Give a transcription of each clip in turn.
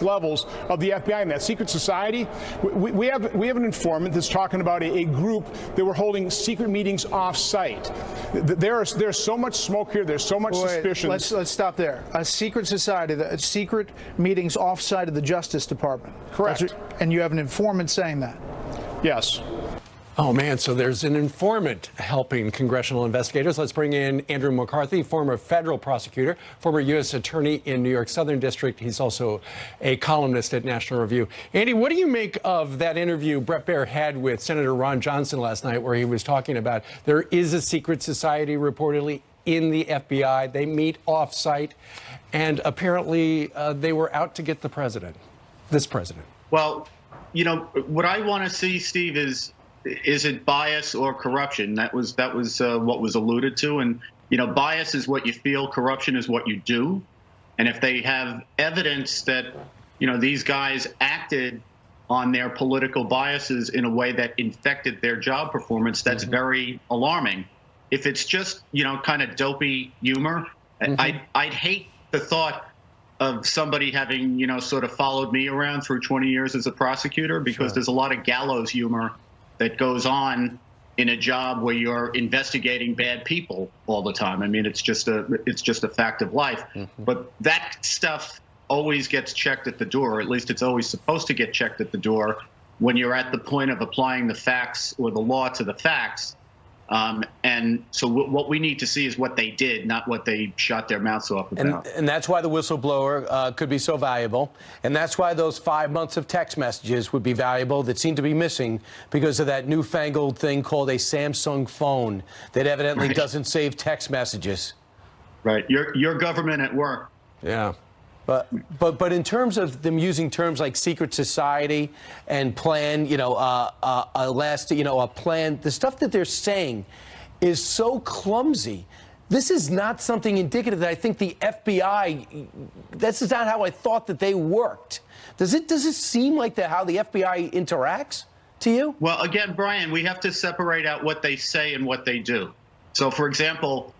levels of the FBI and that secret society. We have an informant that's talking about a group that were holding secret meetings off-site. There's so much smoke here. There's so much suspicion. Let's stop there. A secret society, secret meetings off-site of the Justice Department. Correct. And you have an informant saying that. Yes. Oh, man, so there's an informant helping congressional investigators. Let's bring in Andrew McCarthy, former federal prosecutor, former U.S. attorney in New York Southern District. He's also a columnist at National Review. Andy, what do you make of that interview Bret Baier had with Senator Ron Johnson last night, where he was talking about there is a secret society reportedly in the FBI. They meet off-site, and apparently they were out to get the president, this president. Well, you know, what I want to see, Steve, is it bias or corruption? That was what was alluded to. And, you know, bias is what you feel, corruption is what you do. And if they have evidence that, you know, these guys acted on their political biases in a way that infected their job performance, that's very alarming. If it's just, you know, kind of dopey humor, I'd hate the thought of somebody having, you know, sort of followed me around through 20 years as a prosecutor, because there's a lot of gallows humor that goes on in a job where you're investigating bad people all the time. I mean, it's just a fact of life. But that stuff always gets checked at the door, or at least it's always supposed to get checked at the door when you're at the point of applying the facts or the law to the facts. And so what we need to see is what they did, not what they shot their mouths off about. And that's why the whistleblower could be so valuable. And that's why those 5 months of text messages would be valuable that seem to be missing because of that newfangled thing called a Samsung phone that evidently doesn't save text messages. Right. Your government at work. Yeah. But in terms of them using terms like secret society and plan, you know, a plan, the stuff that they're saying is so clumsy. This is not something indicative that I think the FBI, this is not how I thought that they worked. Does it seem like how the FBI interacts to you? Well, again, Brian, we have to separate out what they say and what they do. So, for example,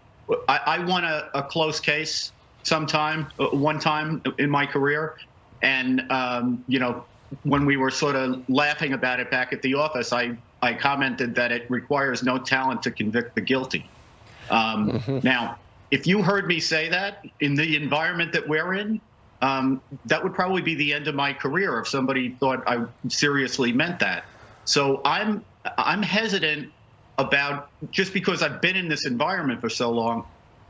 I won a close case one time in my career. And, you know, when we were sort of laughing about it back at the office, I commented that it requires no talent to convict the guilty. Now, if you heard me say that in the environment that we're in, that would probably be the end of my career if somebody thought I seriously meant that. So I'm hesitant about, just because I've been in this environment for so long,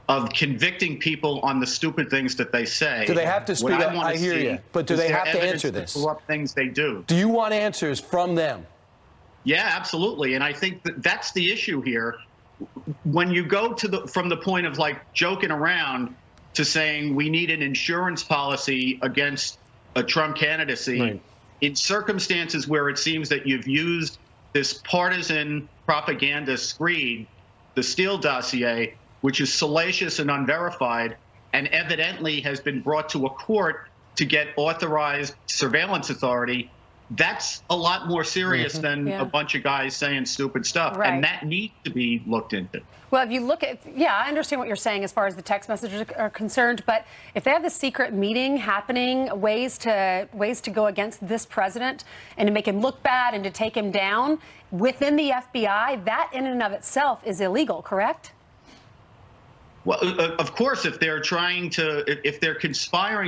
of convicting people on the stupid things that they say. Do they have to speak up? I hear you. But do they have to answer this? Corrupt things they do. Do you want answers from them? Yeah, absolutely. And I think that's the issue here. When you go from the point of like joking around to saying we need an insurance policy against a Trump candidacy, in circumstances where it seems that you've used this partisan propaganda screed, the Steele dossier, which is salacious and unverified, and evidently has been brought to a court to get authorized surveillance authority, that's a lot more serious than a bunch of guys saying stupid stuff. And that needs to be looked into. Well, if you look at, I understand what you're saying as far as the text messages are concerned, but if they have this secret meeting happening, ways to go against this president and to make him look bad and to take him down within the FBI, that in and of itself is illegal, correct? Well, of course, if they're conspiring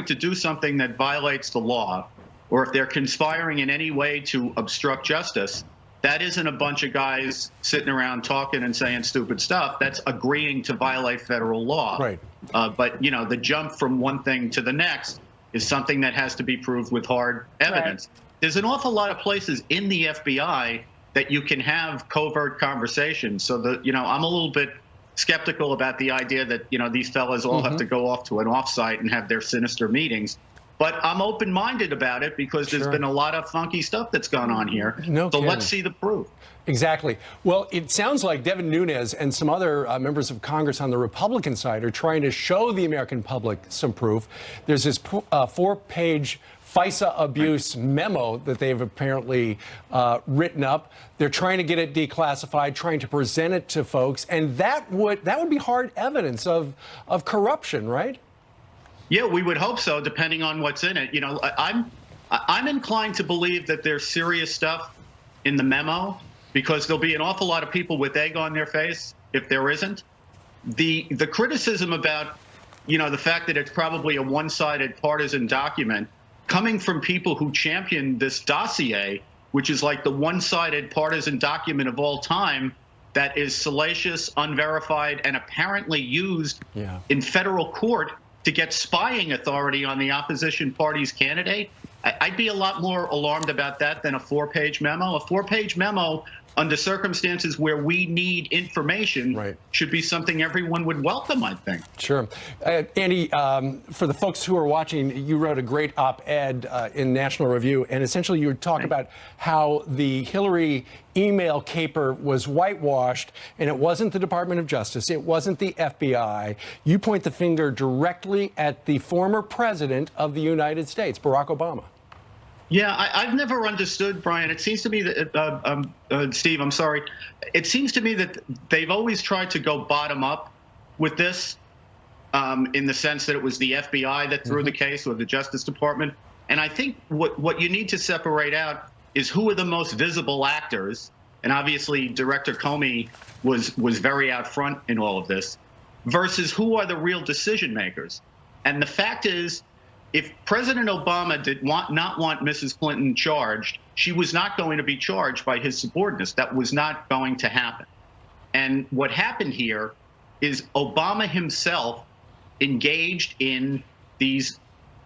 to do something that violates the law, or if they're conspiring in any way to obstruct justice, that isn't a bunch of guys sitting around talking and saying stupid stuff. That's agreeing to violate federal law. Right. But, you know, the jump from one thing to the next is something that has to be proved with hard evidence. There's an awful lot of places in the FBI that you can have covert conversations. So, you know, I'm a little bit skeptical about the idea that, you know, these fellas all have to go off to an offsite and have their sinister meetings. But I'm open-minded about it because there's been a lot of funky stuff that's gone on here. So let's see the proof. Exactly. Well, it sounds like Devin Nunes and some other members of Congress on the Republican side are trying to show the American public some proof. There's this 4-page FISA abuse memo that they've apparently written up. They're trying to get it declassified, trying to present it to folks, and that would be hard evidence of corruption, right? Yeah, we would hope so, depending on what's in it. You know, I'm inclined to believe that there's serious stuff in the memo, because there'll be an awful lot of people with egg on their face if there isn't. The criticism about, you know, the fact that it's probably a one-sided partisan document coming from people who champion this dossier, which is like the one-sided partisan document of all time, that is salacious, unverified, and apparently used in federal court to get spying authority on the opposition party's candidate. I'd be a lot more alarmed about that than a 4-page memo. A 4-page memo, under circumstances where we need information, should be something everyone would welcome, I think. Sure. Andy, for the folks who are watching, you wrote a great op-ed in National Review, and essentially you would talk about how the Hillary email caper was whitewashed, and it wasn't the Department of Justice, it wasn't the FBI. You point the finger directly at the former president of the United States, Barack Obama. Yeah, I've never understood, Brian. It seems to me that, Steve, I'm sorry. It seems to me that they've always tried to go bottom up with this, in the sense that it was the FBI that threw the case, or the Justice Department. And I think what you need to separate out is who are the most visible actors. And obviously, Director Comey was very out front in all of this, versus who are the real decision makers. And the fact is, if President Obama did not want Mrs. Clinton charged, she was not going to be charged by his subordinates. That was not going to happen. And what happened here is Obama himself engaged in these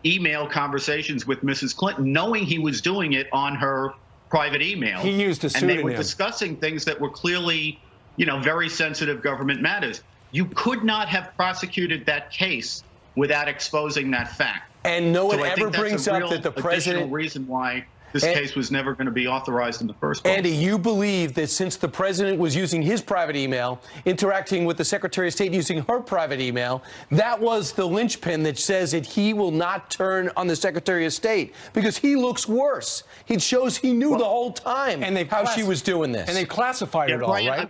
email conversations with Mrs. Clinton, knowing he was doing it on her private email. He used a pseudonym. And they were discussing things that were clearly, you know, very sensitive government matters. You could not have prosecuted that case without exposing that fact. And no one So I ever think that's brings a up real that the president. additional reason why this case was never going to be authorized in the first place. Andy, you believe that since the president was using his private email, interacting with the Secretary of State using her private email, that was the linchpin that says that he will not turn on the Secretary of State because he looks worse. It shows he knew the whole time how she was doing this. And they classified it all, right?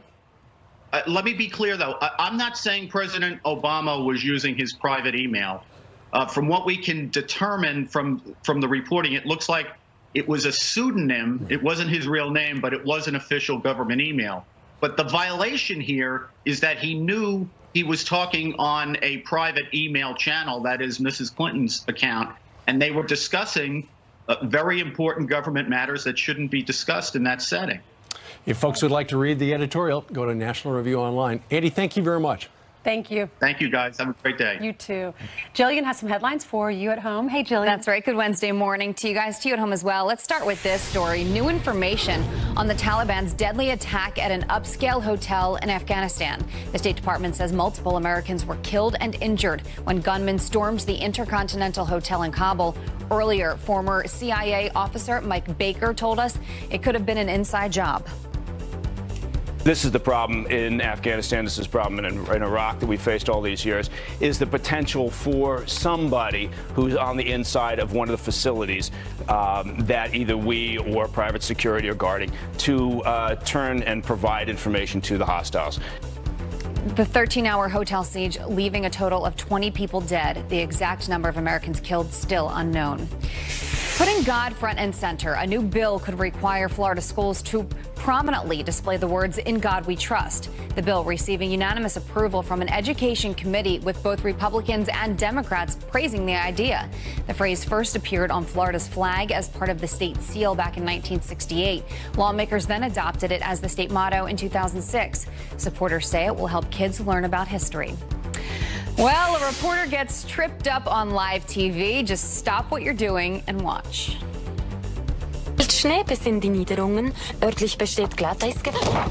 Let me be clear, though. I'm not saying President Obama was using his private email. From what we can determine from the reporting, it looks like it was a pseudonym. It wasn't his real name, but it was an official government email. But the violation here is that he knew he was talking on a private email channel, that is Mrs. Clinton's account, and they were discussing very important government matters that shouldn't be discussed in that setting. If folks would like to read the editorial, go to National Review Online. Andy, thank you very much. Thank you. Thank you, guys. Have a great day. You too. Jillian has some headlines for you at home. Hey, Jillian. That's right. Good Wednesday morning to you guys, to you at home as well. Let's start with this story. New information on the Taliban's deadly attack at an upscale hotel in Afghanistan. The State Department says multiple Americans were killed and injured when gunmen stormed the Intercontinental Hotel in Kabul. Earlier, former CIA officer Mike Baker told us it could have been an inside job. This is the problem in Afghanistan, this is the problem in Iraq that we faced all these years, is the potential for somebody who's on the inside of one of the facilities that either we or private security are guarding to turn and provide information to the hostiles. The 13-hour hotel siege leaving a total of 20 people dead. The exact number of Americans killed still unknown. Putting God front and center, a new bill could require Florida schools to prominently display the words "In God We Trust." The bill receiving unanimous approval from an education committee with both Republicans and Democrats praising the idea. The phrase first appeared on Florida's flag as part of the state seal back in 1968. Lawmakers then adopted it as the state motto in 2006. Supporters say it will help kids learn about history. Well, a reporter gets tripped up on live TV. Just stop what you're doing and watch. Schnee bis in die Niederungen. Örtlich besteht Glatteisgefahr.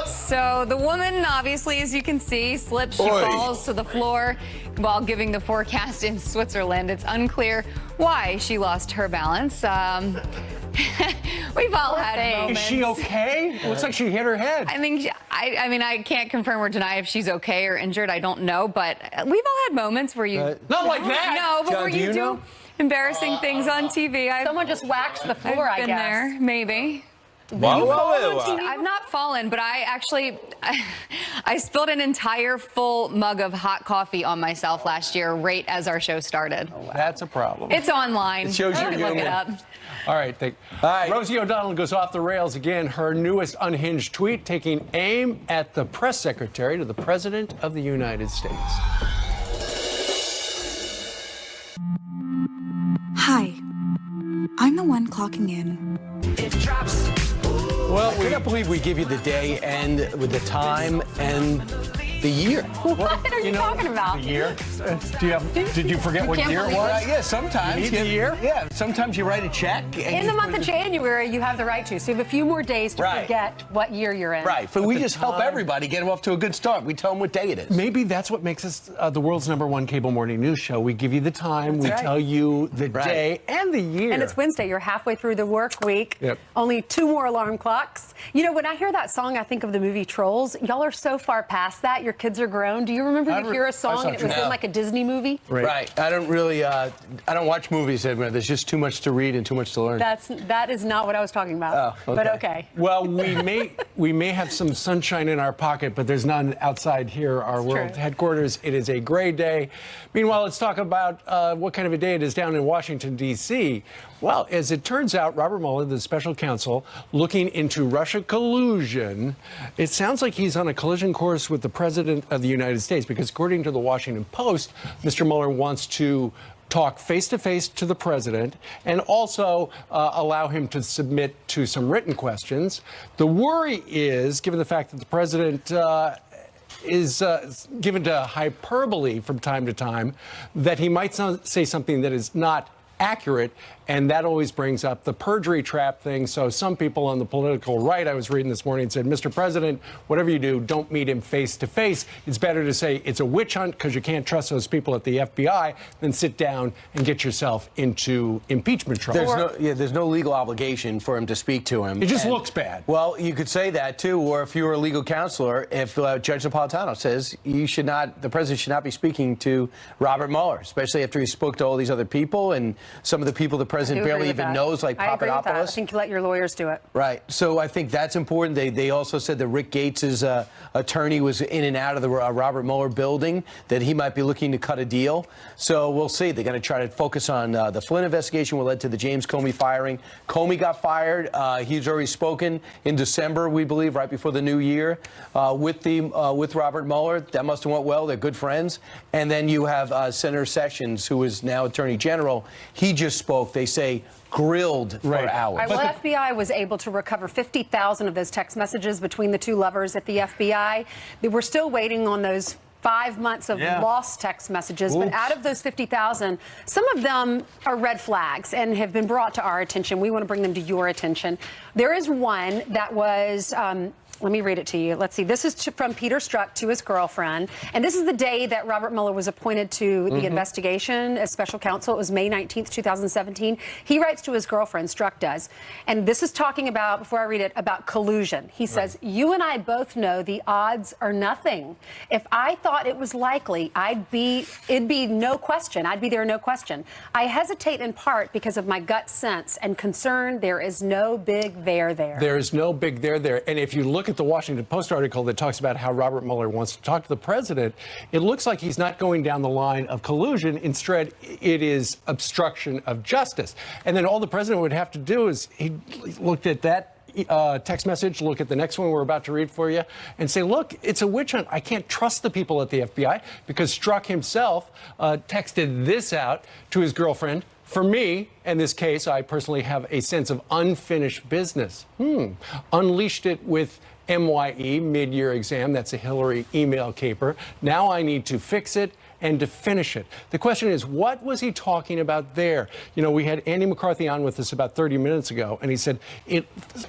So the woman, obviously, as you can see, slips. She falls to the floor while giving the forecast in Switzerland. It's unclear why she lost her balance. We've all had moments. Is she okay? Looks like she hit her head. I mean, I can't confirm or deny if she's okay or injured. I don't know, but we've all had moments where you Not like that. No, but John, where do you you do know? embarrassing things on TV. Someone just whacked the floor, I've I been guess. there, maybe. I've not fallen, but I spilled an entire full mug of hot coffee on myself last year, right as our show started. That's a problem. It's online. It shows You you're can look it human. up. All right, Rosie O'Donnell goes off the rails again. Her newest unhinged tweet taking aim at the press secretary to the President of the United States. Hi, I'm the one clocking in. Well, I cannot believe we give you the day and with the time and the year. What are you talking about? The year? Did you forget what can't year it believe was? Yeah, sometimes. You need the year? Yeah, sometimes you write a check. And In the month of January, you have the right to. So you have a few more days to Right. forget what year you're in. Right, but we just help everybody get them off to a good start. We tell them what day it is. Maybe that's what makes us the world's #1 cable morning news show. We give you the time, we right. tell you the Right. day and the year. And it's Wednesday. You're halfway through the work week. Yep. Only 2 more alarm clocks. You know, when I hear that song, I think of the movie Trolls. Y'all are so far past that. Your kids are grown. Do you remember the Hear a song and it was in like a Disney movie? Right. I don't really, I don't watch movies, Edmund. There's just too much to read and too much to learn. That is not what I was talking about. Oh, But okay. okay. Well, we may have some sunshine in our pocket, but there's none outside here, our world true. headquarters. It is a gray day. Meanwhile, let's talk about what kind of a day it is down in Washington, D.C. Well, as it turns out, Robert Mueller, the special counsel, looking into Russia collusion, it sounds like he's on a collision course with the President of the United States, because according to the Washington Post, Mr. Mueller wants to talk face-to-face to the president and also allow him to submit to some written questions. The worry is, given the fact that the president is given to hyperbole from time to time, that he might say something that is not accurate, and that always brings up the perjury trap thing. So some people on the political right, I was reading this morning, said, Mr. President, whatever you do, don't meet him face to face. It's better to say it's a witch hunt because you can't trust those people at the FBI than sit down and get yourself into impeachment trouble. There's no legal obligation for him to speak to him. It just looks bad. Well, you could say that too, or if you were a legal counselor, if Judge Napolitano says the president should not be speaking to Robert Mueller, especially after he spoke to all these other people and some of the people the president barely even knows, like I agree with that. I Papadopoulos. think you let your lawyers do it. Right. So I think that's important. They also said that Rick Gates' attorney was in and out of the Robert Mueller building, that he might be looking to cut a deal. So we'll see. They're going to try to focus on the Flynn investigation, what led to the James Comey firing. Comey got fired. He's already spoken in December, we believe, right before the new year, with Robert Mueller. That must have went well. They're good friends. And then you have Senator Sessions, who is now Attorney General. He just spoke, they say, grilled for hours. All right, well, FBI was able to recover 50,000 of those text messages between the two lovers at the FBI. We're still waiting on those 5 months of lost text messages. But out of those 50,000, some of them are red flags and have been brought to our attention. We want to bring them to your attention. There is one that was... let me read it to you. Let's see. This is from Peter Strzok to his girlfriend. And this is the day that Robert Mueller was appointed to the investigation as special counsel. It was May 19th, 2017. He writes to his girlfriend, Strzok does. And this is talking about, before I read it, about collusion. He says, you and I both know the odds are nothing. If I thought it was likely, it'd be no question. I'd be there, no question. I hesitate in part because of my gut sense and concern there is no big there there. There is no big there. And if you look at the Washington Post article that talks about how Robert Mueller wants to talk to the president, it looks like he's not going down the line of collusion. Instead, it is obstruction of justice. And then all the president would have to do is he looked at that text message, look at the next one we're about to read for you, and say, look, it's a witch hunt. I can't trust the people at the FBI, because Strzok himself texted this out to his girlfriend. For me, in this case, I personally have a sense of unfinished business. Unleashed it with MYE, mid-year exam. That's a Hillary email caper. Now I need to fix it and to finish it. The question is, what was he talking about there? You know, we had Andy McCarthy on with us about 30 minutes ago, and he said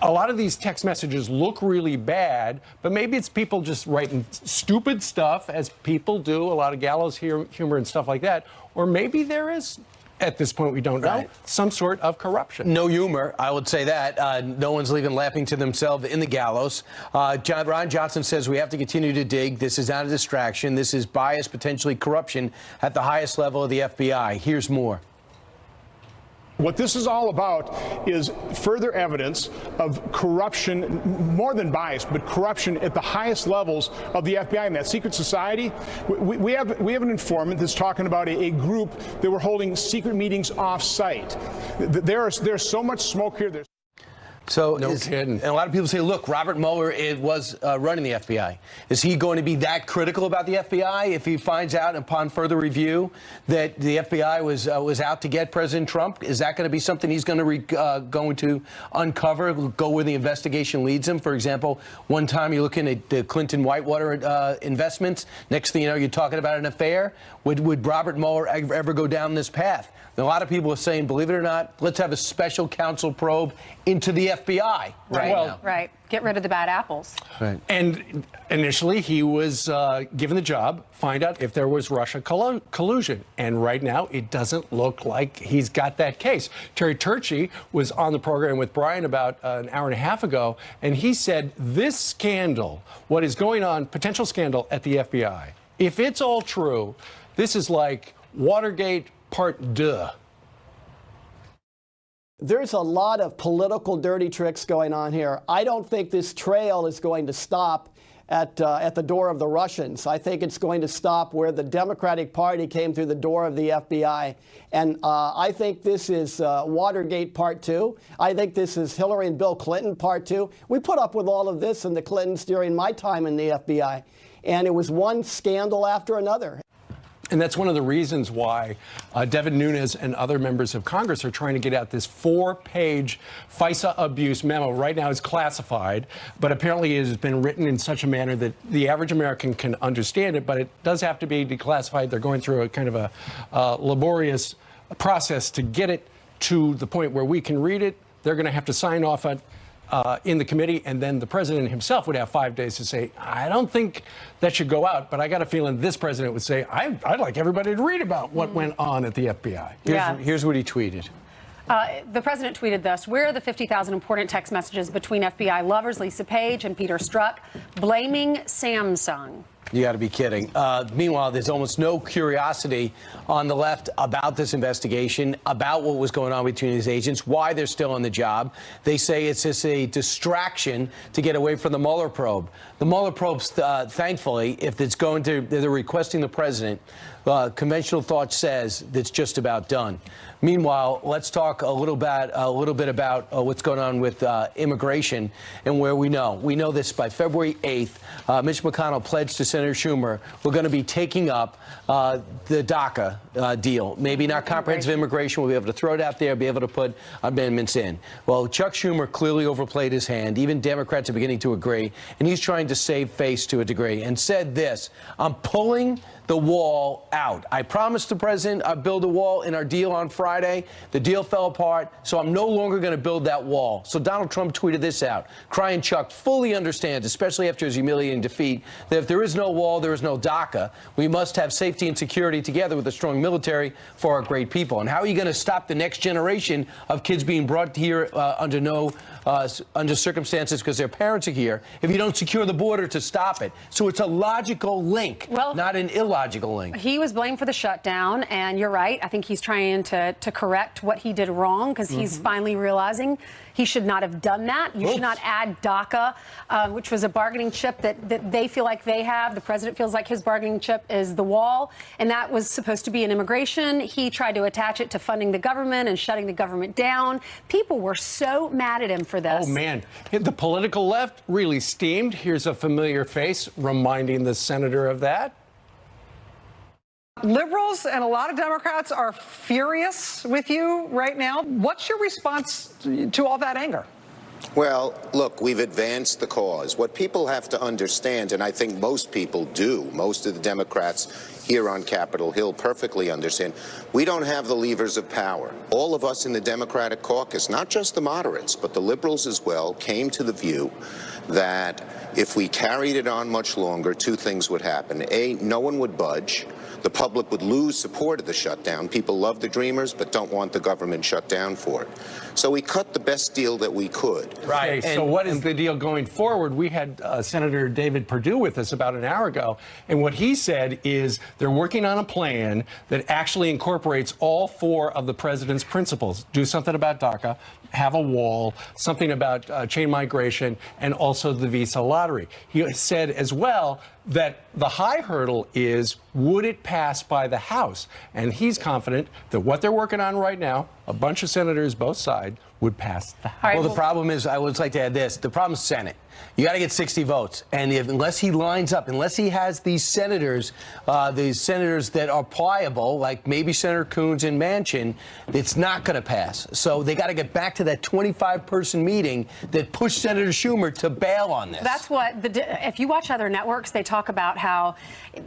a lot of these text messages look really bad, but maybe it's people just writing stupid stuff, as people do, a lot of gallows humor and stuff like that, or maybe there is, at this point we don't know, some sort of corruption. No humor, I would say that. No one's even laughing to themselves in the gallows. Ron Johnson says we have to continue to dig. This is not a distraction. This is bias, potentially corruption at the highest level of the FBI. Here's more. What this is all about is further evidence of corruption, more than bias, but corruption at the highest levels of the FBI and that secret society. We have an informant that's talking about a group that were holding secret meetings off-site. There's so much smoke here. So, No kidding. And a lot of people say, look, Robert Mueller was running the FBI. Is he going to be that critical about the FBI if he finds out upon further review that the FBI was out to get President Trump? Is that going to be something he's going to uncover, go where the investigation leads him? For example, one time you're looking at the Clinton Whitewater investments. Next thing you know, you're talking about an affair. Would Robert Mueller ever go down this path? And a lot of people are saying, believe it or not, let's have a special counsel probe into the FBI now. Right. Get rid of the bad apples. Right. And initially, he was given the job, find out if there was Russia collusion. And right now, it doesn't look like he's got that case. Terry Turchi was on the program with Brian about an hour and a half ago, and he said this scandal, what is going on, potential scandal at the FBI, if it's all true, this is like Watergate Part 2. There's a lot of political dirty tricks going on here. I don't think this trail is going to stop at the door of the Russians. I think it's going to stop where the Democratic Party came through the door of the FBI. And I think this is Watergate Part 2. I think this is Hillary and Bill Clinton Part 2. We put up with all of this in the Clintons during my time in the FBI. And it was one scandal after another. And that's one of the reasons why Devin Nunes and other members of Congress are trying to get out this 4-page FISA abuse memo. Right now it's classified, but apparently it has been written in such a manner that the average American can understand it, but it does have to be declassified. They're going through a kind of a laborious process to get it to the point where we can read it. They're going to have to sign off on in the committee, and then the president himself would have 5 days to say, I don't think that should go out, but I got a feeling this president would say, I'd like everybody to read about what went on at the FBI. Here's what he tweeted. The president tweeted this: where are the 50,000 important text messages between FBI lovers Lisa Page and Peter Strzok blaming Samsung? You got to be kidding. Meanwhile, there's almost no curiosity on the left about this investigation, about what was going on between these agents, why they're still on the job. They say it's just a distraction to get away from the Mueller probe. The Mueller probe's, thankfully, if it's going to, they're requesting the president, conventional thought says that's just about done. Meanwhile, let's talk a little bit about what's going on with immigration and where we know this by February 8th. Mitch McConnell pledged to Senator Schumer we're going to be taking up the DACA deal. Maybe not comprehensive immigration. We'll be able to throw it out there, be able to put amendments in. Well, Chuck Schumer clearly overplayed his hand. Even Democrats are beginning to agree, and he's trying to save face to a degree, and said this: I'm pulling the wall out. I promised the president I'd build a wall in our deal on Friday. The deal fell apart, so I'm no longer going to build that wall. So Donald Trump tweeted this out. Crying Chuck fully understands, especially after his humiliating defeat, that if there is no wall, there is no DACA. We must have safety and security together with a strong military for our great people. And how are you going to stop the next generation of kids being brought here under circumstances because their parents are here if you don't secure the border to stop it? So it's a logical link, not an illogical link. He was blamed for the shutdown, and you're right. I think he's trying to correct what he did wrong, because he's finally realizing he should not have done that. You should not add DACA, which was a bargaining chip that they feel like they have. The president feels like his bargaining chip is the wall, and that was supposed to be an immigration. He tried to attach it to funding the government and shutting the government down. People were so mad at him for this. Oh, man. The political left really steamed. Here's a familiar face reminding the senator of that. Liberals and a lot of Democrats are furious with you right now. What's your response to all that anger? Well, look, we've advanced the cause. What people have to understand, and I think most people do, most of the Democrats here on Capitol Hill perfectly understand, we don't have the levers of power. All of us in the Democratic caucus, not just the moderates, but the liberals as well, came to the view that if we carried it on much longer, two things would happen. A, no one would budge. the public would lose support of the shutdown. People love the Dreamers, but don't want the government shut down for it. So we cut the best deal that we could. Right. So what is the deal going forward? We had Senator David Perdue with us about an hour ago, and what he said is they're working on a plan that actually incorporates all 4 of the president's principles. Do something about DACA, have a wall, something about chain migration, and also the visa lottery. He said as well that the high hurdle is, would it pass by the House? And he's confident that what they're working on right now, a bunch of senators, both sides, would pass the House. Well, the problem is, I would like to add this, the problem is Senate. You got to get 60 votes. And unless he lines up, unless he has these senators that are pliable, like maybe Senator Coons and Manchin, it's not going to pass. So they got to get back to that 25-person meeting that pushed Senator Schumer to bail on this. That's what, if you watch other networks, they talk about how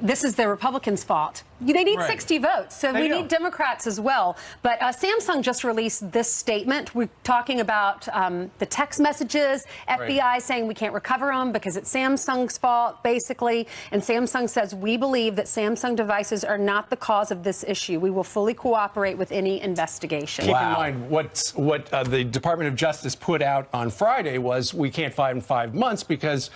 this is the Republicans' fault. They need 60 votes, so we need Democrats as well. But Samsung just released this statement. We're talking about the text messages, FBI saying we can't recover them because it's Samsung's fault, basically. And Samsung says, we believe that Samsung devices are not the cause of this issue. We will fully cooperate with any investigation. Keep in mind, what the Department of Justice put out on Friday was we can't find in 5 months because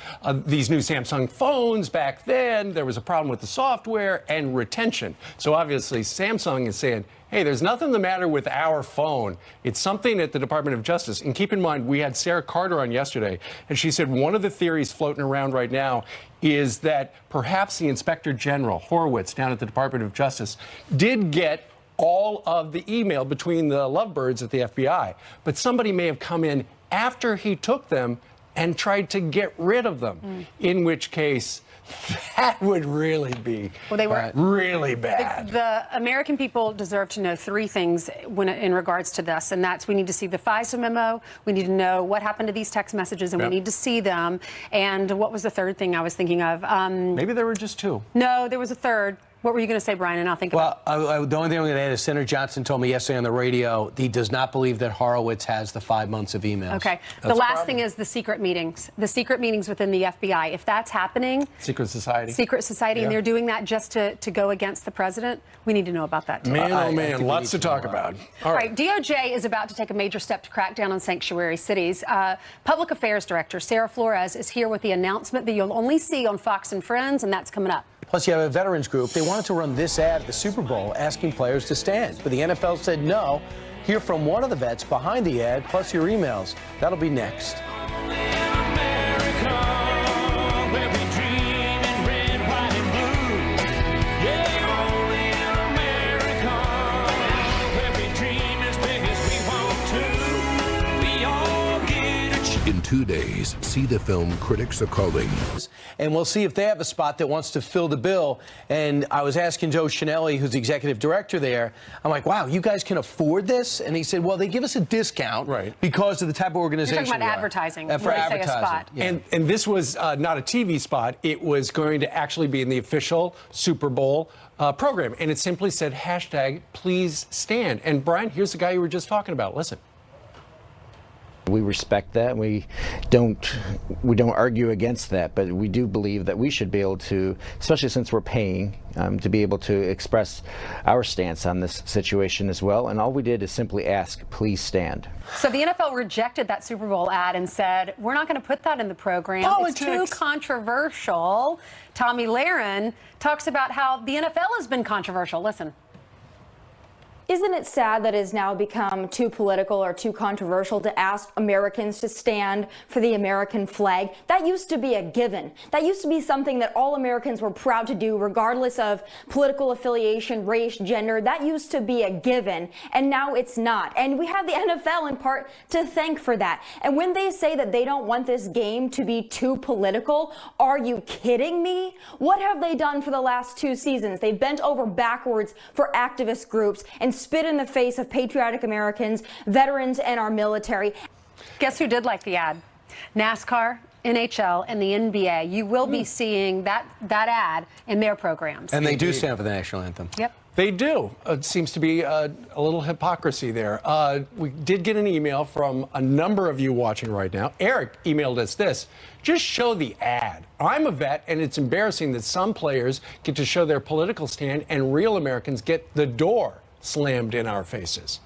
these new Samsung phones back then, there was a problem with the software and retention. So obviously Samsung is saying, hey, there's nothing the matter with our phone. It's something at the Department of Justice. And keep in mind, we had Sarah Carter on yesterday, and she said one of the theories floating around right now is that perhaps the Inspector General, Horowitz, down at the Department of Justice, did get all of the email between the lovebirds at the FBI. But somebody may have come in after he took them and tried to get rid of them, in which case that would really be really bad. The American people deserve to know 3 things in regards to this, and that's we need to see the FISA memo, we need to know what happened to these text messages, and we need to see them. And what was the third thing I was thinking of? Maybe there were just 2. No, there was a third. What were you going to say, Brian? And I'll think about it. Well, the only thing I'm going to add is Senator Johnson told me yesterday on the radio he does not believe that Horowitz has the 5 months of emails. Okay. The last thing is the secret meetings. The secret meetings within the FBI. If that's happening... Secret society. Secret society, and they're doing that just to go against the president, we need to know about that, too. Man, oh, man, lots to talk about. All right. DOJ is about to take a major step to crack down on sanctuary cities. Public Affairs Director Sarah Flores is here with the announcement that you'll only see on Fox and Friends, and that's coming up. Plus, you have a veterans group. They wanted to run this ad at the Super Bowl asking players to stand. But the NFL said no. Hear from one of the vets behind the ad, plus your emails. That'll be next. In 2 days, see the film critics are calling. And we'll see if they have a spot that wants to fill the bill. And I was asking Joe Schinelli, who's the executive director there, I'm like, wow, you guys can afford this? And he said, well, they give us a discount because of the type of organization. You're talking about advertising. For advertising. Say a spot. Yeah. And this was not a TV spot. It was going to actually be in the official Super Bowl program. And it simply said, #please stand. And Brian, here's the guy you were just talking about. Listen. We respect that. We don't argue against that, but we do believe that we should be able to, especially since we're paying, to be able to express our stance on this situation as well. And all we did is simply ask, please stand. So the NFL rejected that Super Bowl ad and said, we're not going to put that in the program. It's too controversial. Tommy Lahren talks about how the NFL has been controversial. Listen. Isn't it sad that it has now become too political or too controversial to ask Americans to stand for the American flag? That used to be a given. That used to be something that all Americans were proud to do, regardless of political affiliation, race, gender. That used to be a given, and now it's not. And we have the NFL in part to thank for that. And when they say that they don't want this game to be too political, are you kidding me? What have they done for the last 2 seasons? They've bent over backwards for activist groups and spit in the face of patriotic Americans, veterans, and our military. Guess who did like the ad? NASCAR, NHL, and the NBA. You will be seeing that ad in their programs. And they do stand for the national anthem. Yep. They do. It seems to be a little hypocrisy there. We did get an email from a number of you watching right now. Eric emailed us this. Just show the ad. I'm a vet, and it's embarrassing that some players get to show their political stand and real Americans get the door slammed in our faces.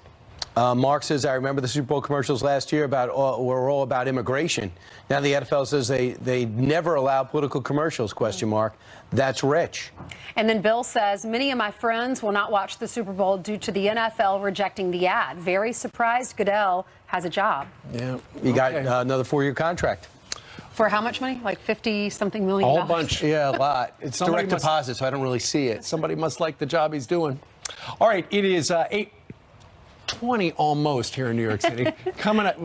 Mark says, I remember the Super Bowl commercials last year were all about immigration. Now the NFL says they never allow political commercials, question mark. That's rich. And then Bill says, many of my friends will not watch the Super Bowl due to the NFL rejecting the ad. Very surprised Goodell has a job. Yeah. You got another 4-year contract. For how much money? Like 50-something million All dollars? bunch. Yeah, a lot. It's direct deposit, so I don't really see it. Somebody must like the job he's doing. All right, it is 8:20 almost here in New York City. Coming up,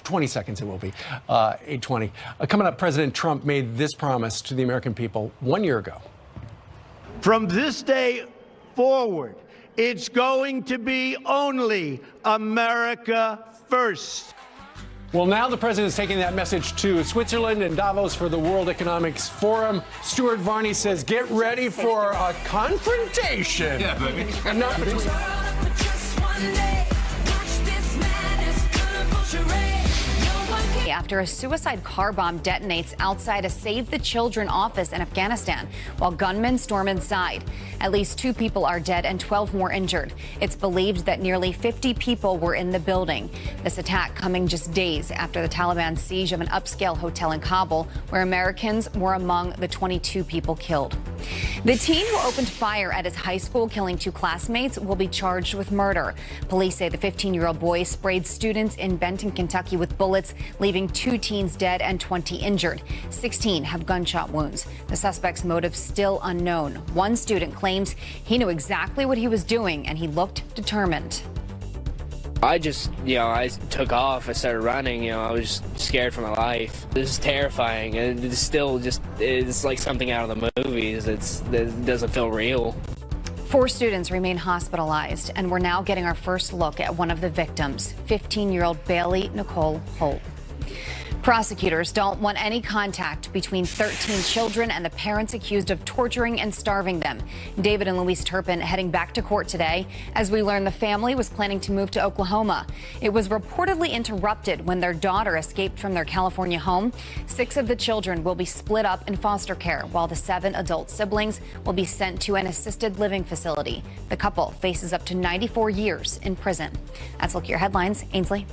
20 seconds it will be, 8:20. Coming up, President Trump made this promise to the American people 1 year ago. From this day forward, it's going to be only America first. Well, now the president is taking that message to Switzerland and Davos for the World Economics Forum. Stuart Varney says, get ready for a confrontation. Yeah, baby. And not between... After a suicide car bomb detonates outside a Save the Children office in Afghanistan while gunmen storm inside. At least 2 people are dead and 12 more injured. It's believed that nearly 50 people were in the building. This attack coming just days after the Taliban siege of an upscale hotel in Kabul, where Americans were among the 22 people killed. The teen who opened fire at his high school, killing 2 classmates, will be charged with murder. Police say the 15-year-old boy sprayed students in Benton, Kentucky with bullets, leaving 2 teens dead and 20 injured. 16 have gunshot wounds. The suspect's motive still unknown. One student claims he knew exactly what he was doing and he looked determined. I just, I took off. I started running. I was just scared for my life. This is terrifying. And it's still it's like something out of the movies. It doesn't feel real. 4 students remain hospitalized, and we're now getting our first look at one of the victims, 15-year-old Bailey Nicole Holt. Prosecutors don't want any contact between 13 children and the parents accused of torturing and starving them. David and Louise Turpin heading back to court today as we learn the family was planning to move to Oklahoma. It was reportedly interrupted when their daughter escaped from their California home. 6 of the children will be split up in foster care, while the 7 adult siblings will be sent to an assisted living facility. The couple faces up to 94 years in prison. That's a look at your headlines. Ainsley.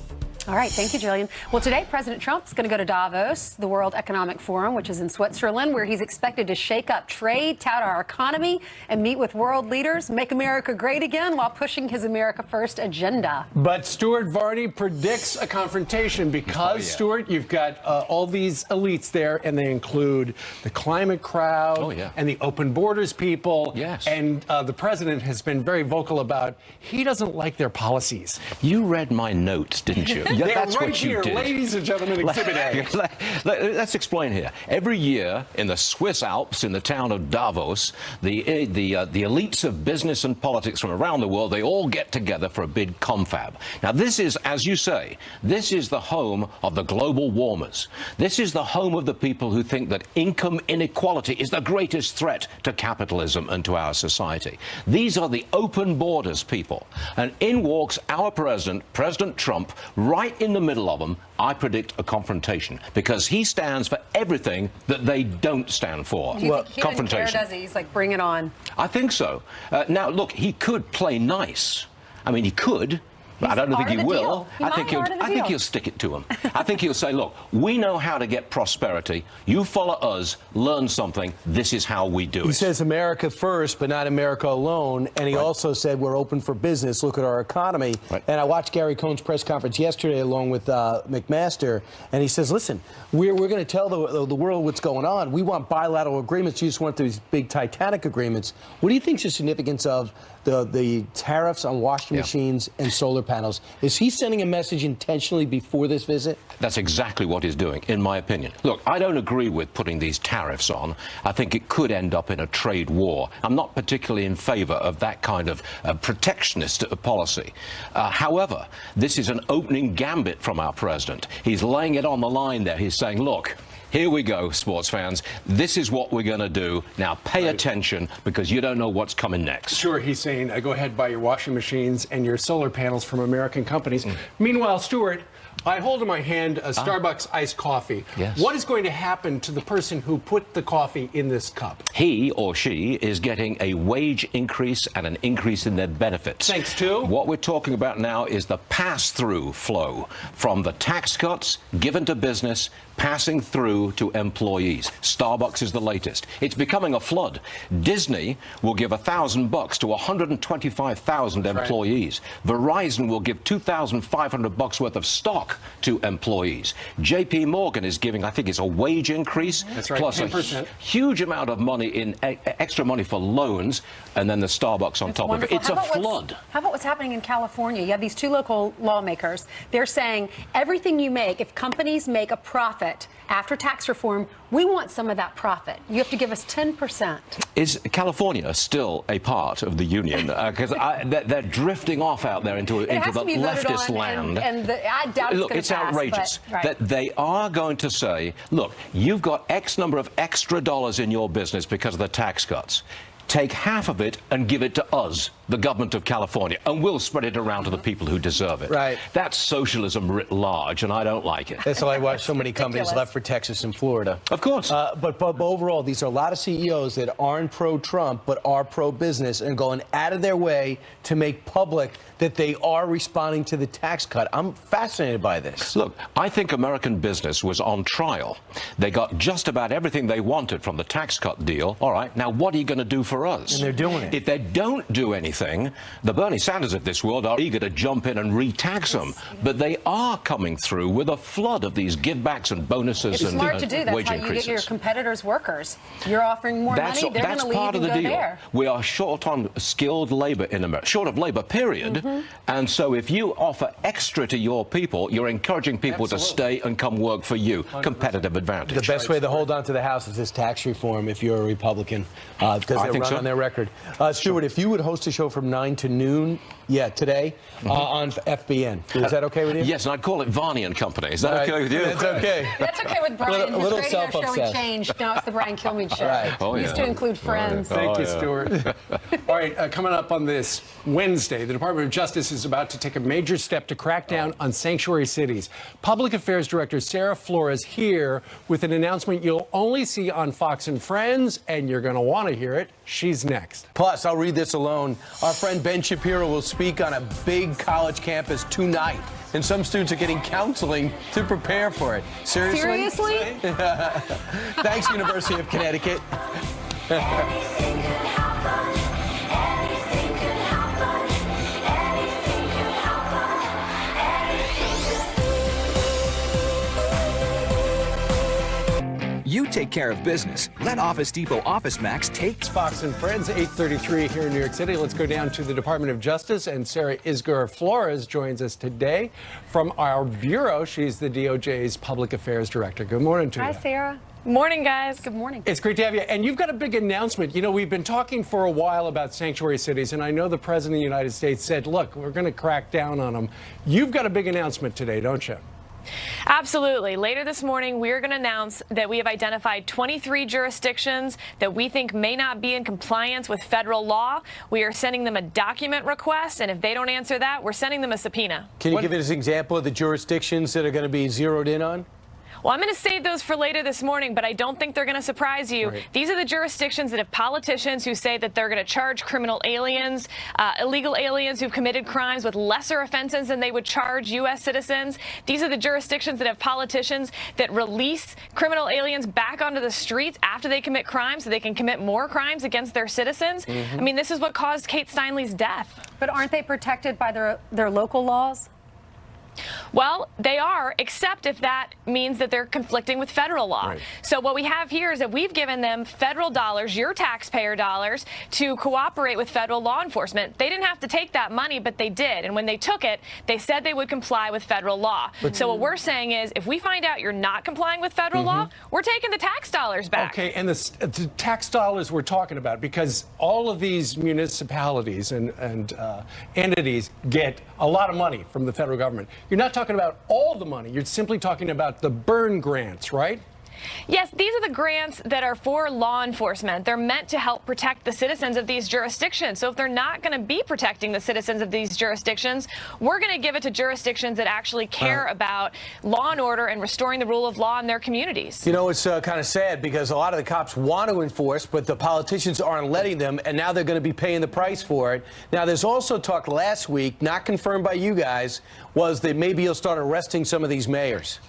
All right, thank you, Jillian. Well, today, President Trump's going to go to Davos, the World Economic Forum, which is in Switzerland, where he's expected to shake up trade, tout our economy, and meet with world leaders, make America great again, while pushing his America First agenda. But Stuart Varney predicts a confrontation because, Stuart, you've got all these elites there, and they include the climate crowd and the open borders people. Yes. And the president has been very vocal about he doesn't like their policies. You read my notes, didn't you? They're That's right what you here, did. ladies and gentlemen, Exhibit A. Let's explain here. Every year in the Swiss Alps, in the town of Davos, the elites of business and politics from around the world, they all get together for a big confab. Now, this is, as you say, this is the home of the global warmers. This is the home of the people who think that income inequality is the greatest threat to capitalism and to our society. These are the open borders people. And in walks our president, President Trump, right in the middle of them. I predict a confrontation because he stands for everything that they don't stand for. Do you think he confrontation. doesn't care, does he? He's like, bring it on. I think so. Now, look, he could play nice. I mean, he could. But I don't think he will. I think he'll stick it to him. I think he'll say, look, we know how to get prosperity. You follow us, learn something. This is how we do it. He says America first, but not America alone. And he also said we're open for business. Look at our economy. And I watched Gary Cohn's press conference yesterday along with McMaster. And he says, listen, we're going to tell the world what's going on. We want bilateral agreements. You just want these big Titanic agreements. What do you think is the significance of the tariffs on washing machines and solar panels? Is he sending a message intentionally before this visit? That's exactly what he's doing, in my opinion. Look, I don't agree with putting these tariffs on. I think it could end up in a trade war. I'm not particularly in favor of that kind of protectionist policy. However, this is an opening gambit from our president. He's laying it on the line there. He's saying, look, Here we go, sports fans. This is what we're going to do. Now pay attention, because you don't know what's coming next. Sure, he's saying, go ahead, buy your washing machines and your solar panels from American companies. Meanwhile, Stuart, I hold in my hand a Starbucks iced coffee. Yes. What is going to happen to the person who put the coffee in this cup? He or she is getting a wage increase and an increase in their benefits. Thanks to? What we're talking about now is the pass-through flow from the tax cuts given to business passing through to employees. Starbucks is the latest. It's becoming a flood. Disney will give $1,000 to 125,000 employees. Verizon will give $2,500 worth of stock to employees. JP Morgan is giving, I think it's a wage increase. That's right, plus 10%. a huge amount of money in extra money for loans, and then the Starbucks on top wonderful. of it. It's a flood. How about what's happening in California? You have these two local lawmakers. They're saying everything you make, if companies make a profit after tax reform, we want some of that profit. You have to give us 10%. Is California still a part of the union? Because they're drifting off out there into the leftist land. And I doubt Look, it's it's outrageous that they are going to say, look, you've got X number of extra dollars in your business because of the tax cuts. Take half of it and give it to us, the government of California, and we'll spread it around to the people who deserve it. Right. That's socialism writ large, and I don't like it. That's why I watch so many companies left for Texas and Florida. Of course. But overall, these are a lot of CEOs that aren't pro-Trump but are pro-business and going out of their way to make public that they are responding to the tax cut. I'm fascinated by this. Look, I think American business was on trial. They got just about everything they wanted from the tax cut deal. All right, now what are you going to do for us? And they're doing it. If they don't do anything, the Bernie Sanders of this world are eager to jump in and re-tax them. But they are coming through with a flood of these give-backs and bonuses It's and smart to do. That's wage how you increases. get your competitors' workers. You're offering more money, they're going to leave part of and the go deal. there. We are short on skilled labor in America, short of labor, period. And so if you offer extra to your people, you're encouraging people to stay and come work for you. 100%. Competitive advantage. The best way to hold on to the House is this tax reform if you're a Republican, because they run on their record. Stuart, if you would host a show from 9 to noon, today, on FBN, is that okay with you? Yes, and I'd call it Varney and Company. Is that okay with you? That's okay. That's okay with Brian. A little His radio show self-obsessed. we changed. Now it's the Brian Kilmeade show. Right. Oh, Used to include Friends. Thank you, Stuart. All right, coming up on this Wednesday, the Department of Justice is about to take a major step to crack down on sanctuary cities. Public Affairs Director Sarah Flores here with an announcement you'll only see on Fox and Friends, and you're going to want to hear it. She's next. Plus, I'll read this alone. Our friend Ben Shapiro will speak on a big college campus tonight, and some students are getting counseling to prepare for it. Seriously? Thanks, University of Connecticut. You take care of business. Let Office Depot Office Max take Fox and Friends, 8:33 here in New York City. Let's go down to the Department of Justice, and Sarah Isgur Flores joins us today from our bureau. She's the DOJ's Public Affairs Director. Good morning to you. Hi, Sarah. Morning, guys. Good morning. It's great to have you. And you've got a big announcement. You know, we've been talking for a while about sanctuary cities, and I know the President of the United States said, look, we're going to crack down on them. You've got a big announcement today, don't you? Absolutely. Later this morning, we are going to announce that we have identified 23 jurisdictions that we think may not be in compliance with federal law. We are sending them a document request, and if they don't answer that, we're sending them a subpoena. Can you give us an example of the jurisdictions that are going to be zeroed in on? Well, I'm going to save those for later this morning, but I don't think they're going to surprise you. Right. These are the jurisdictions that have politicians who say that they're going to charge criminal aliens, illegal aliens who've committed crimes with lesser offenses than they would charge U.S. citizens. These are the jurisdictions that have politicians that release criminal aliens back onto the streets after they commit crimes so they can commit more crimes against their citizens. I mean, this is what caused Kate Steinle's death. But aren't they protected by their local laws? Well, they are, except if that means that they're conflicting with federal law. Right. So what we have here is that we've given them federal dollars, your taxpayer dollars, to cooperate with federal law enforcement. They didn't have to take that money, but they did. And when they took it, they said they would comply with federal law. So what we're saying is, if we find out you're not complying with federal law, we're taking the tax dollars back. Okay, and the tax dollars we're talking about, because all of these municipalities and entities get a lot of money from the federal government. You're not talking about all the money. You're simply talking about the burn grants, right? Yes, these are the grants that are for law enforcement. They're meant to help protect the citizens of these jurisdictions. So if they're not going to be protecting the citizens of these jurisdictions, we're going to give it to jurisdictions that actually care about law and order and restoring the rule of law in their communities. You know, it's kind of sad because a lot of the cops want to enforce, but the politicians aren't letting them, and now they're going to be paying the price for it. Now, there's also talk last week, not confirmed by you guys, was that maybe you'll start arresting some of these mayors.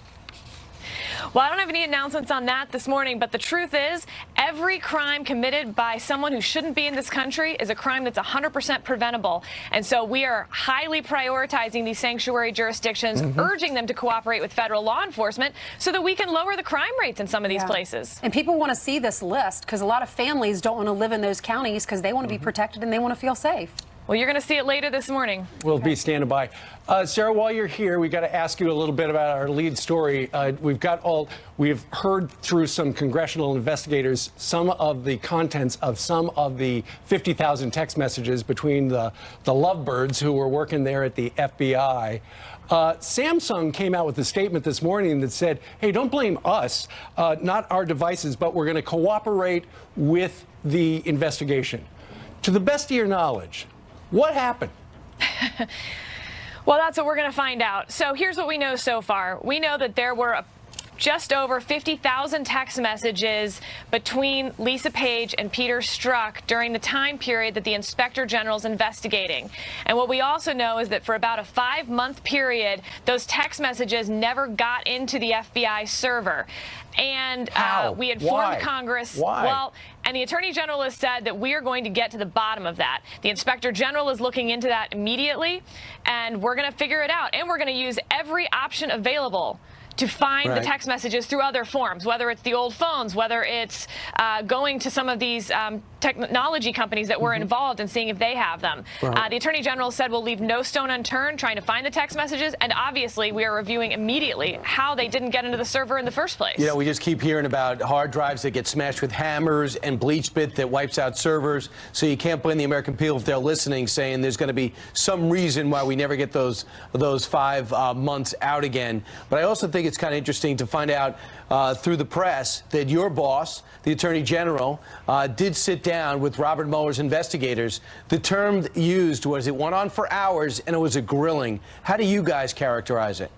Well, I don't have any announcements on that this morning, but the truth is every crime committed by someone who shouldn't be in this country is a crime that's 100% preventable. And so we are highly prioritizing these sanctuary jurisdictions, urging them to cooperate with federal law enforcement so that we can lower the crime rates in some of these places. And people want to see this list because a lot of families don't want to live in those counties because they want to be protected and they want to feel safe. Well, you're going to see it later this morning. We'll be standing by. Sarah, while you're here, we got to ask you a little bit about our lead story. We've heard through some congressional investigators some of the contents of some of the 50,000 text messages between the lovebirds who were working there at the FBI. Samsung came out with a statement this morning that said, hey, don't blame us, not our devices, but we're going to cooperate with the investigation. To the best of your knowledge, what happened? Well, that's what we're going to find out. So here's what we know so far. We know that there were just over 50,000 text messages between Lisa Page and Peter Strzok during the time period that the Inspector General is investigating. And what we also know is that for about a 5-month period, those text messages never got into the FBI server. And we informed Congress. Well, and the Attorney General has said that we are going to get to the bottom of that. The Inspector General is looking into that immediately, and we're going to figure it out. And we're going to use every option available to find the text messages through other forms, whether it's the old phones, whether it's going to some of these technology companies that were involved and seeing if they have them. The Attorney General said we'll leave no stone unturned trying to find the text messages, and obviously we are reviewing immediately how they didn't get into the server in the first place. You know, we just keep hearing about hard drives that get smashed with hammers and bleach bit that wipes out servers, so you can't blame the American people if they're listening saying there's going to be some reason why we never get those 5 months out again. But I also think it's kind of interesting to find out through the press that your boss, the Attorney General, did sit down with Robert Mueller's investigators. The term used was it went on for hours and it was a grilling. How do you guys characterize it?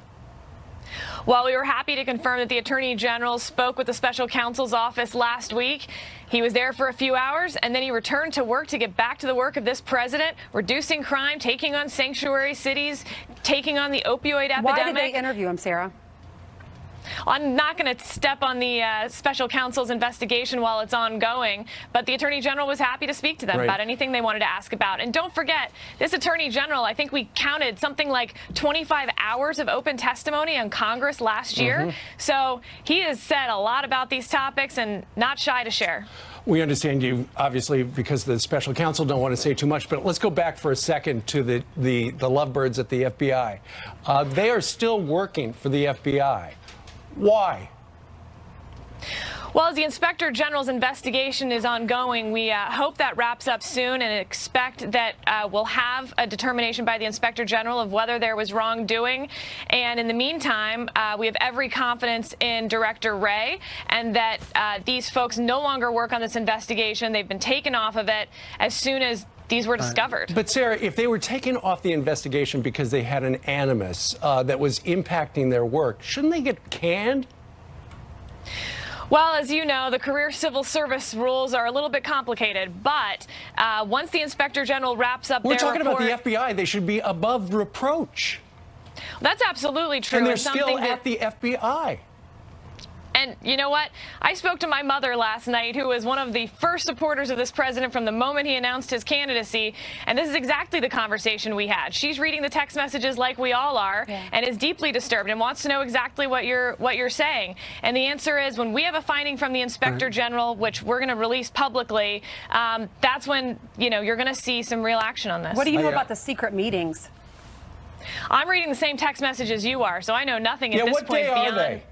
Well, we were happy to confirm that the Attorney General spoke with the Special Counsel's office last week. He was there for a few hours, and then he returned to work to get back to the work of this president, reducing crime, taking on sanctuary cities, taking on the opioid epidemic. Why did they interview him, Sarah? I'm not going to step on the special counsel's investigation while it's ongoing, but the Attorney General was happy to speak to them about anything they wanted to ask about. And don't forget, this Attorney General, I think we counted something like 25 hours of open testimony on Congress last year. So he has said a lot about these topics and not shy to share. We understand you, obviously, because the special counsel don't want to say too much, but let's go back for a second to the lovebirds at the FBI. They are still working for the FBI. Why? Well, as the Inspector General's investigation is ongoing, we hope that wraps up soon and expect that we'll have a determination by the Inspector General of whether there was wrongdoing. And in the meantime, we have every confidence in Director Wray and that these folks no longer work on this investigation. They've been taken off of it as soon as these were discovered. But Sarah, if they were taken off the investigation because they had an animus that was impacting their work, shouldn't they get canned? Well, as you know, the career civil service rules are a little bit complicated, but once the Inspector General wraps up We're their talking report, about the FBI. They should be above reproach. That's absolutely true. And they're It's still something at the FBI. And you know what? I spoke to my mother last night, who was one of the first supporters of this president from the moment he announced his candidacy. And this is exactly the conversation we had. She's reading the text messages like we all are and is deeply disturbed and wants to know exactly what you're saying. And the answer is when we have a finding from the Inspector General, which we're going to release publicly, that's when, you're going to see some real action on this. What do you know about the secret meetings? I'm reading the same text messages you are, so I know nothing at this what point day beyond. are they?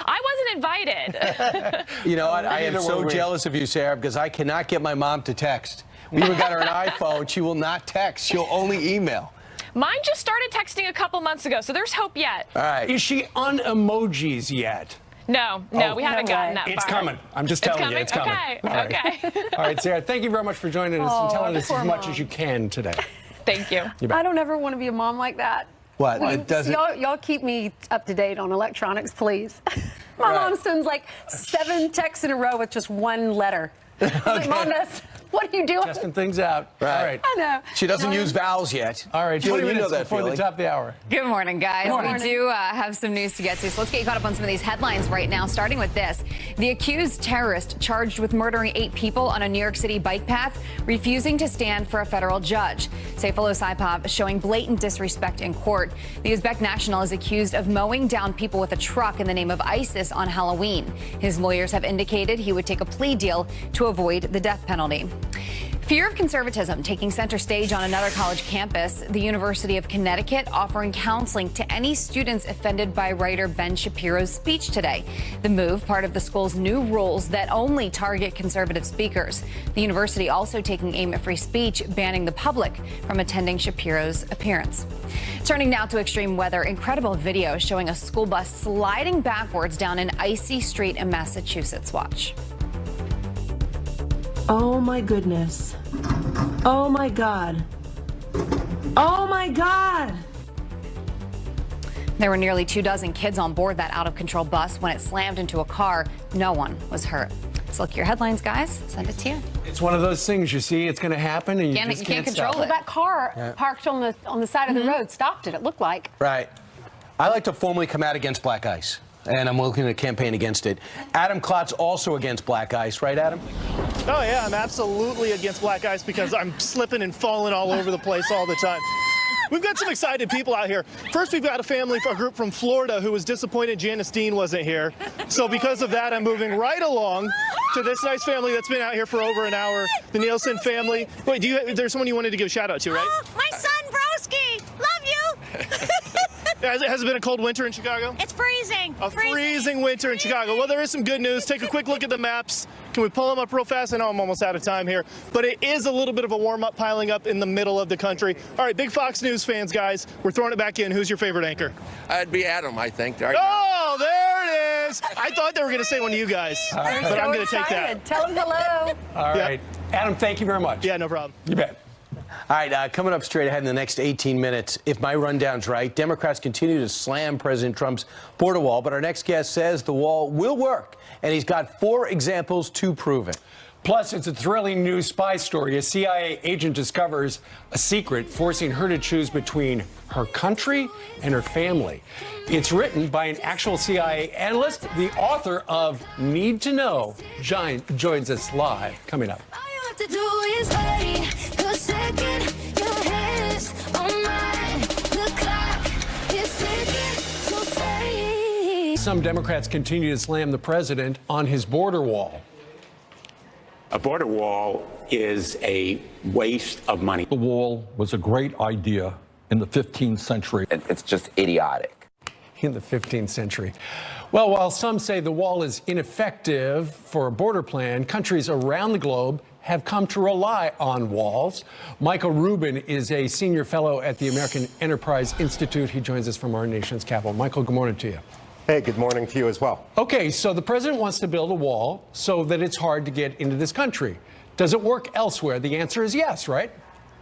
I wasn't invited. You know what? I am so jealous of you, Sarah, because I cannot get my mom to text. We even got her an iPhone. She will not text. She'll only email. Mine just started texting a couple months ago, so there's hope yet. All right. Is she on emojis yet? No, we haven't gotten that far. It's coming. I'm just telling you, it's coming. Okay, All right. okay. All right, Sarah, thank you very much for joining us and telling us poor as much mom. as you can today. Thank you. I don't ever want to be a mom like that. What? It doesn't. Y'all keep me up to date on electronics, please. My mom sends like 7 texts in a row with just one letter. Like, Mom, what are you doing? Testing things out. Right. All right. I know. She doesn't use vowels yet. All right, Julie, 20 you know minutes that before feeling. the top of the hour. Good morning, guys. We do have some news to get to, so let's get you caught up on some of these headlines right now, starting with this. The accused terrorist charged with murdering 8 people on a New York City bike path, refusing to stand for a federal judge. Sayfullo Saipov showing blatant disrespect in court. The Uzbek national is accused of mowing down people with a truck in the name of ISIS on Halloween. His lawyers have indicated he would take a plea deal to avoid the death penalty. Fear of conservatism taking center stage on another college campus. The University of Connecticut offering counseling to any students offended by writer Ben Shapiro's speech today. The move, part of the school's new rules that only target conservative speakers. The university also taking aim at free speech, banning the public from attending Shapiro's appearance. Turning now to extreme weather, incredible video showing a school bus sliding backwards down an icy street in Massachusetts. Watch. Oh my goodness. Oh my God. Oh my God. There were nearly 24 kids on board that out-of-control bus when it slammed into a car. No one was hurt. Let's look at your headlines, guys. Send it to you. It's one of those things you see, it's going to happen, and you just can't control stop it. That car parked on the side of the road stopped it. It looked like. Right. I like to formally come out against black ice, and I'm looking to campaign against it. Adam Klotz also against black ice, right, Adam? Oh, yeah, I'm absolutely against black ice because I'm slipping and falling all over the place all the time. We've got some excited people out here. First, we've got a group from Florida who was disappointed Janice Dean wasn't here. So because of that, I'm moving right along to this nice family that's been out here for over an hour, the Nielsen family. Wait, there's someone you wanted to give a shout out to, right? Oh, my son Broski, love you. Has it been a cold winter in Chicago? It's freezing. A freezing winter in Chicago. Well, there is some good news. Take a quick look at the maps. Can we pull them up real fast? I know I'm almost out of time here, but it is a little bit of a warm-up piling up in the middle of the country. All right, big Fox News fans, guys, we're throwing it back in. Who's your favorite anchor? I'd be Adam, I think. Oh, there it is. I thought they were going to say one of you guys, but I'm going to take that. Tell them hello. All right. Adam, thank you very much. Yeah, no problem. You bet. All right, coming up straight ahead in the next 18 minutes, if my rundown's right, Democrats continue to slam President Trump's border wall, but our next guest says the wall will work, and he's got 4 examples to prove it. Plus, it's a thrilling new spy story. A CIA agent discovers a secret forcing her to choose between her country and her family. It's written by an actual CIA analyst. The author of Need to Know joins us live. Coming up. To do is wait a second, your hands on mine. The clock is ticking, so say. Some Democrats continue to slam the president on his border wall. A border wall is a waste of money. The wall was a great idea in the 15th century. It's just idiotic. In the 15th century. Well, while some say the wall is ineffective for a border plan, countries around the globe have come to rely on walls. Michael Rubin is a senior fellow at the American Enterprise Institute. He joins us from our nation's capital. Michael, good morning to you. Hey, good morning to you as well. Okay, so the president wants to build a wall so that it's hard to get into this country. Does it work elsewhere? The answer is yes, right?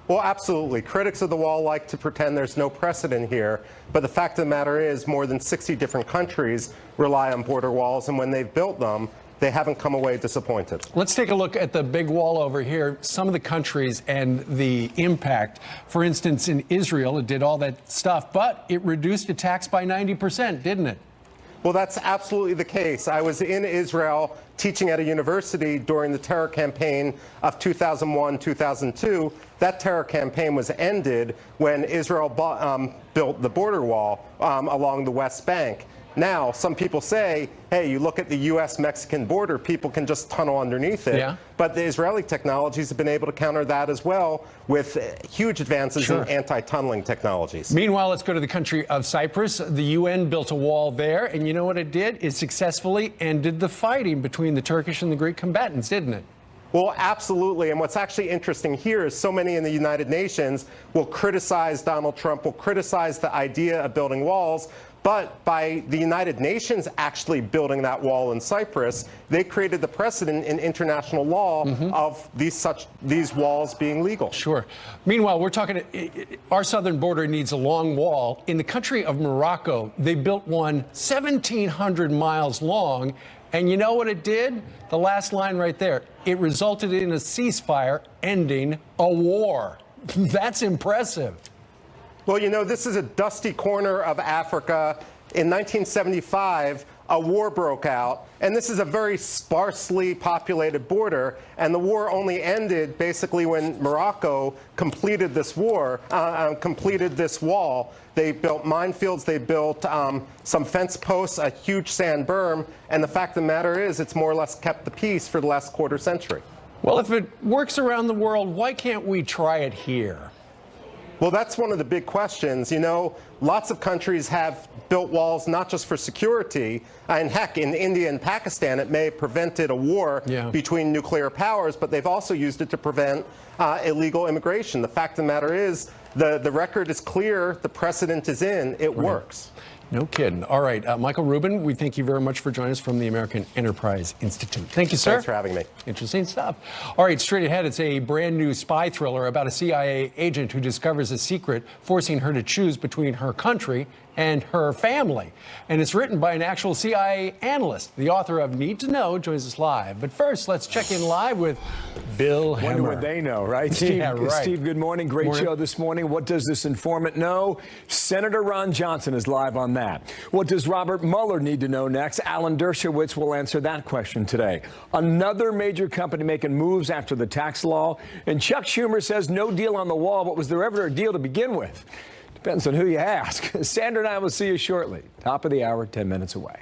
Well, absolutely. Critics of the wall like to pretend there's no precedent here, but the fact of the matter is more than 60 different countries rely on border walls, and when they've built them, they haven't come away disappointed. Let's take a look at the big wall over here, some of the countries and the impact. For instance, in Israel, it did all that stuff, but it reduced attacks by 90%, didn't it? Well, that's absolutely the case. I was in Israel teaching at a university during the terror campaign of 2001, 2002. That terror campaign was ended when Israel built the border wall along the West Bank. Now, some people say, hey, you look at the U.S.-Mexican border, people can just tunnel underneath it. Yeah. But the Israeli technologies have been able to counter that as well with huge advances in anti-tunneling technologies. Meanwhile, let's go to the country of Cyprus. The UN built a wall there, and you know what it did? It successfully ended the fighting between the Turkish and the Greek combatants, didn't it? Well, absolutely. And what's actually interesting here is so many in the United Nations will criticize Donald Trump, will criticize the idea of building walls. But by the United Nations actually building that wall in Cyprus, they created the precedent in international law of these walls being legal. Sure. Meanwhile, we're talking, our southern border needs a long wall. In the country of Morocco, they built one 1,700 miles long. And you know what it did? The last line right there. It resulted in a ceasefire ending a war. That's impressive. Well, you know, this is a dusty corner of Africa. In 1975, a war broke out, and this is a very sparsely populated border, and the war only ended basically when Morocco completed this war, completed this wall. They built minefields, they built some fence posts, a huge sand berm, and the fact of the matter is it's more or less kept the peace for the last quarter century. Well, if it works around the world, why can't we try it here? Well, that's one of the big questions. You know, lots of countries have built walls not just for security, and heck, in India and Pakistan, it may have prevented a war between nuclear powers, but they've also used it to prevent illegal immigration. The fact of the matter is, the record is clear, the precedent is in, it works. No kidding. All right, Michael Rubin, we thank you very much for joining us from the American Enterprise Institute. Thank you, sir. Thanks for having me. Interesting stuff. All right, straight ahead, it's a brand new spy thriller about a CIA agent who discovers a secret, forcing her to choose between her country and her family. And it's written by an actual CIA analyst. The author of Need to Know joins us live. But first, let's check in live with Bill Hemmer. Wonder what they know, right? Steve, Yeah, right. Steve, good morning. Great Morning. show this morning. What does this informant know? Senator Ron Johnson is live on that. What does Robert Mueller need to know next? Alan Dershowitz will answer that question today. Another major company making moves after the tax law. And Chuck Schumer says no deal on the wall, but was there ever a deal to begin with? Depends on who you ask. Sandra and I will see you shortly. Top of the hour, 10 minutes away.